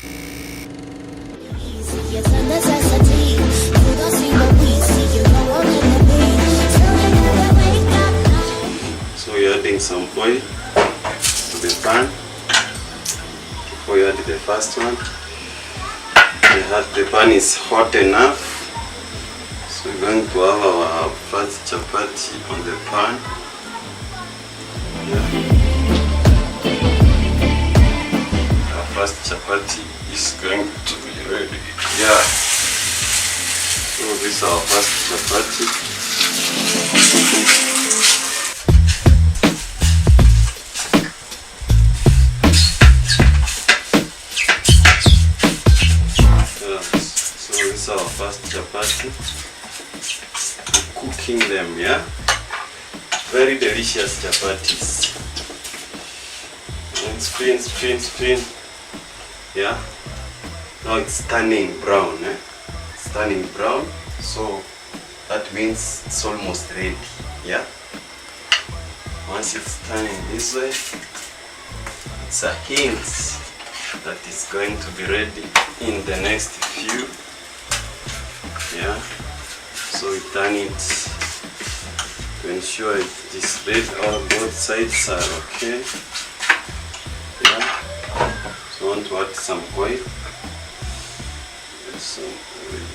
So you're adding some oil to the pan. Before you add the first one, the pan is hot enough. So we're going to have our first chapati on the pan. Yeah. Our first chapati is going to be ready. Yeah. So this is our first chapati. Our first chapati, cooking them, yeah, very delicious chapatis. And spin, yeah. Now it's turning brown, it's turning brown, so that means it's almost ready, yeah. Once it's turning this way, it's a hint that it's going to be ready in the next few. Yeah, so we turn it to ensure it is red, or both sides are okay. Yeah, so I want to add some oil. Some oil.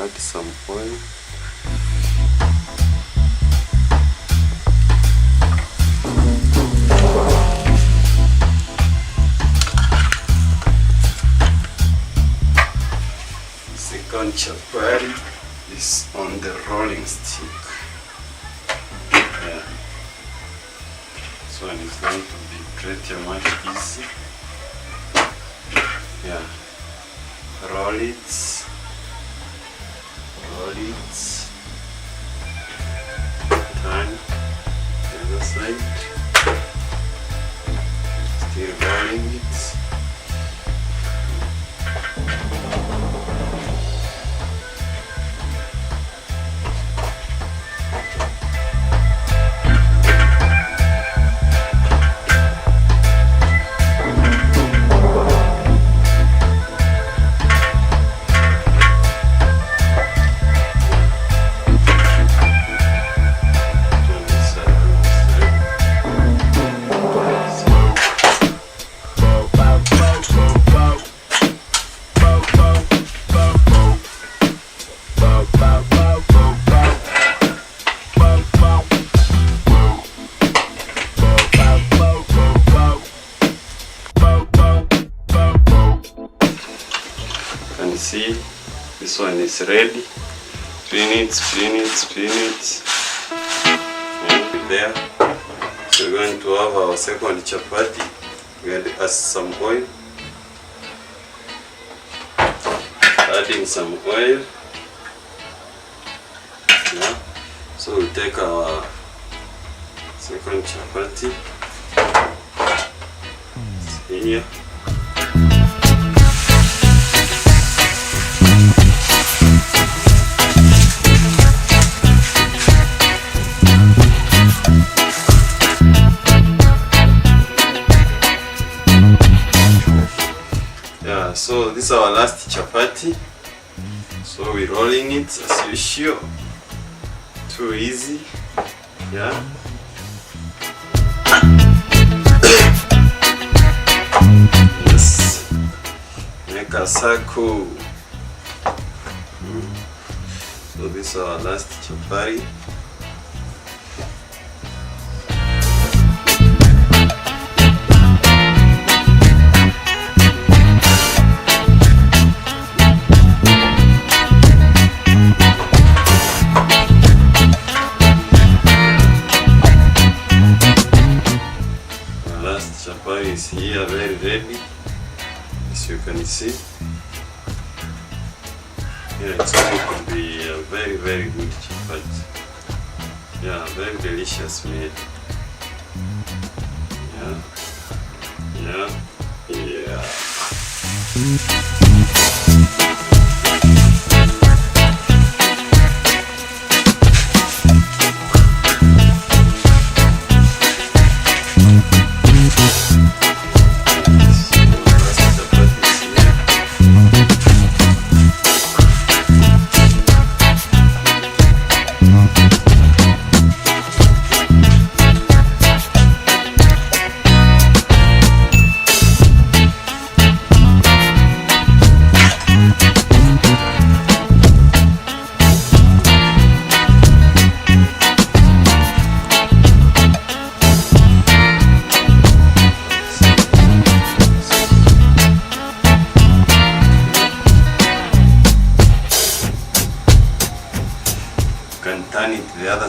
Add some oil. Second chapati is on the rolling stick. Yeah. This one is going to be pretty much easy. Yeah. Roll it. Turn the other side. Still rolling it. See, this one is ready. Spin it. And there. So we're going to have our second chapati. We add some oil. Adding some oil. Yeah. So we take our second chapati. See here. So this is our last chapati. So we're rolling it as usual. Too easy. Yeah. Yes. Make a circle. So this is our last chapati. Chapati is here, very ready, as you can see. Yeah, it's going to be a very good chapati. Yeah, very delicious meal. Yeah.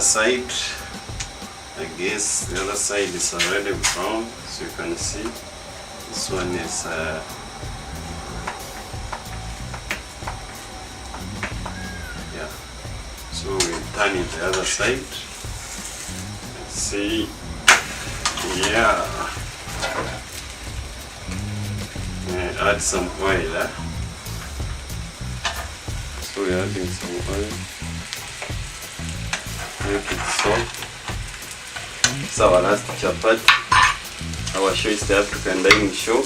other side. I guess the other side is already brown, so you can see this one is yeah. So we'll turn it the other side. Let's see. Yeah. Add some oil. So we're adding some oil. Make it soft. So our last chapati. Our show is the African Dining Show.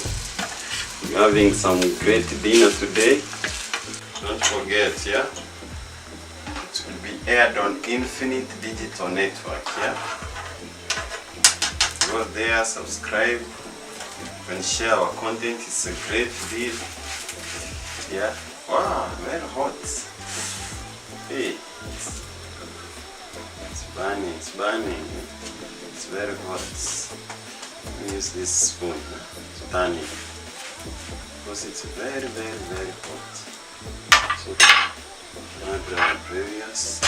We're having some great dinner today. Don't forget, yeah? It will be aired on Infinite Digital Network, yeah? Go there, subscribe, and share our content. It's a great deal. Yeah? Wow, very hot. Hey, it's burning, it's burning. It's very hot. Let me use this spoon to turn it because it's very, very, very hot. So, add our previous.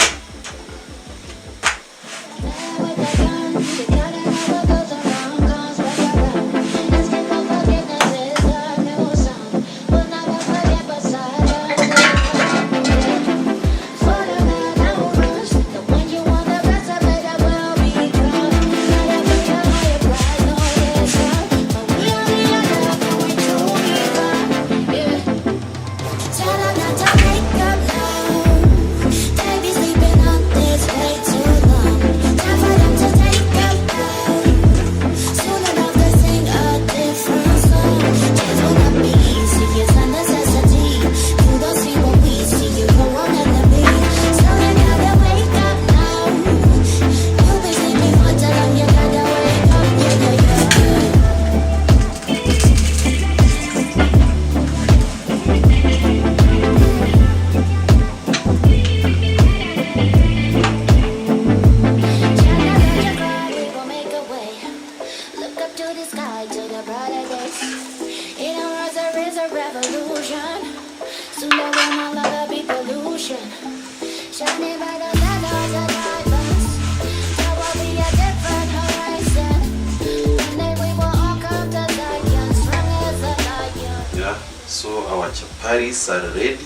So our chapatis are ready.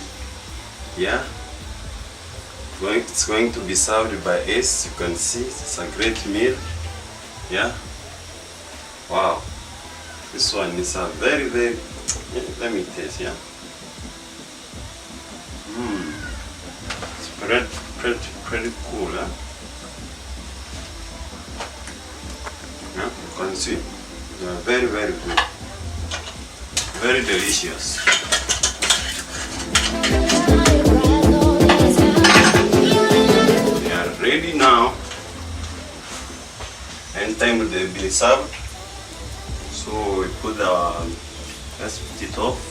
Yeah, it's going to be served by S. You can see it's a great meal. Yeah, wow, this one is a very, very, let me taste. Yeah, it's pretty cool. Huh? Yeah, you can see they are very, very good. Very delicious. They are ready now, and time they'll be served. So we put our, let's put it off.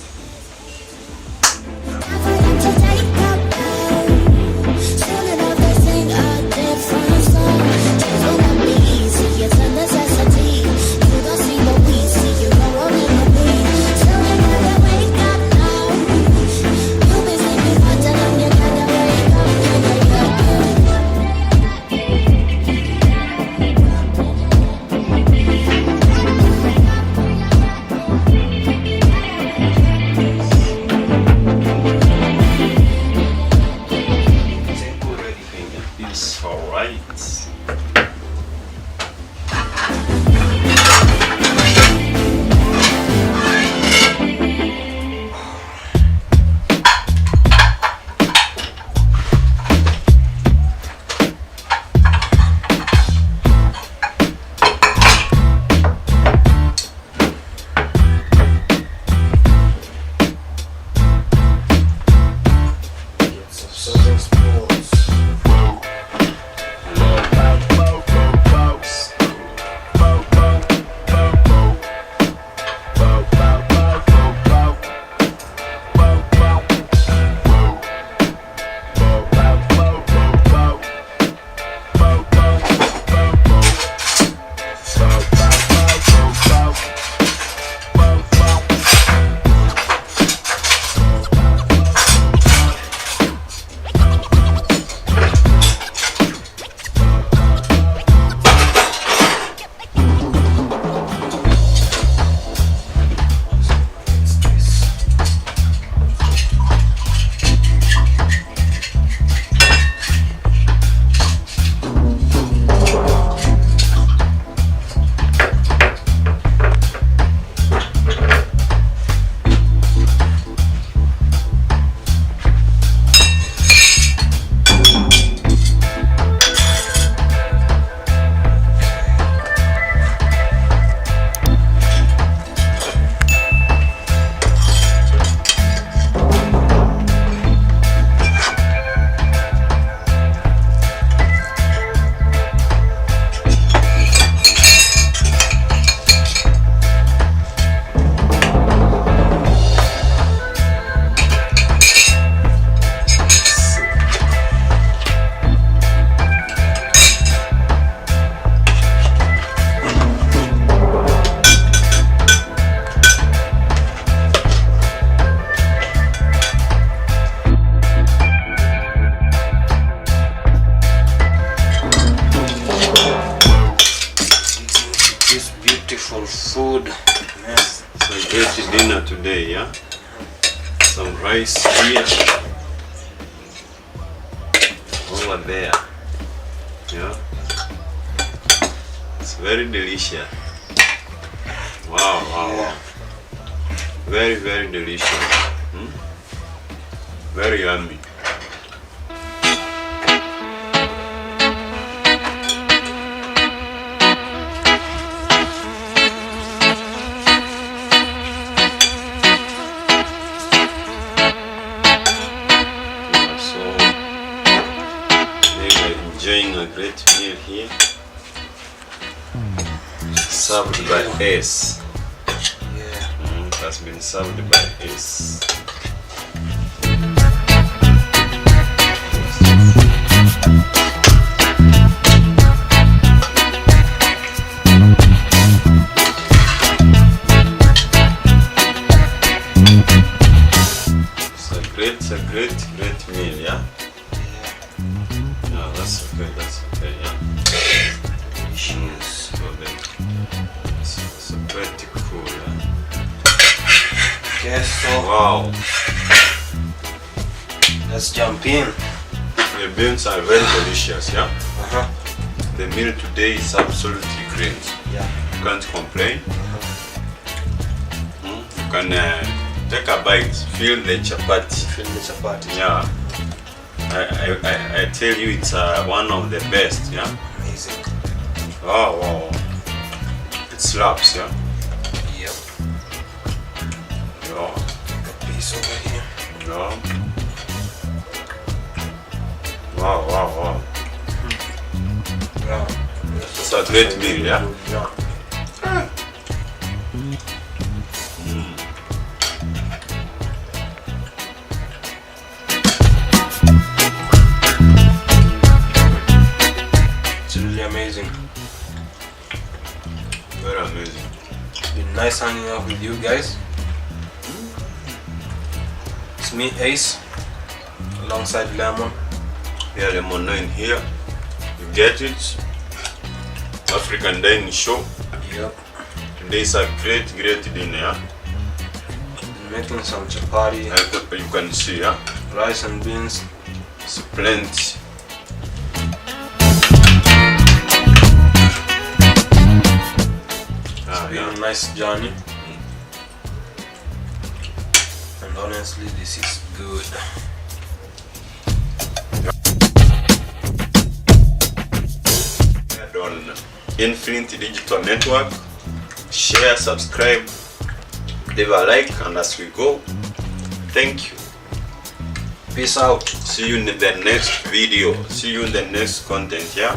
food. Yes. So great dinner today, yeah? Some rice here. Over there. Yeah. It's very delicious. Wow, wow, wow. Very, very delicious. Very yummy. Enjoying a great meal here, served by S. Yeah. It has been served by S. It's a great meal, yeah? No, that's okay, yeah. Delicious. So then, it's pretty cool, yeah? Okay, so Wow, let's jump in. the beans are very delicious, yeah? Uh-huh. The meal today is absolutely great. Yeah. You can't complain. You can take a bite, feel the chapati. Feel the chapati. Yeah. I tell you, it's one of the best, yeah? Amazing. Oh, wow. It slaps, yeah? Yep. Yeah. A piece over here. Yeah. Wow, wow, wow. Yeah. It's a great meal, yeah? Yeah. It's really amazing. Very amazing. It's been nice hanging out with you guys. It's me, Ace, alongside Lemon. Yeah, Lemon 9 here. You get it? African dining show. Yep. Today is a great dinner, yeah? Been making some chapati, You can see, yeah? rice and beans. It's plenty. It's been a nice journey. And honestly, this is good. On Infinite Digital Network, share, subscribe, leave a like, and as we go, thank you. Peace out. See you in the next video. See you in the next content, yeah?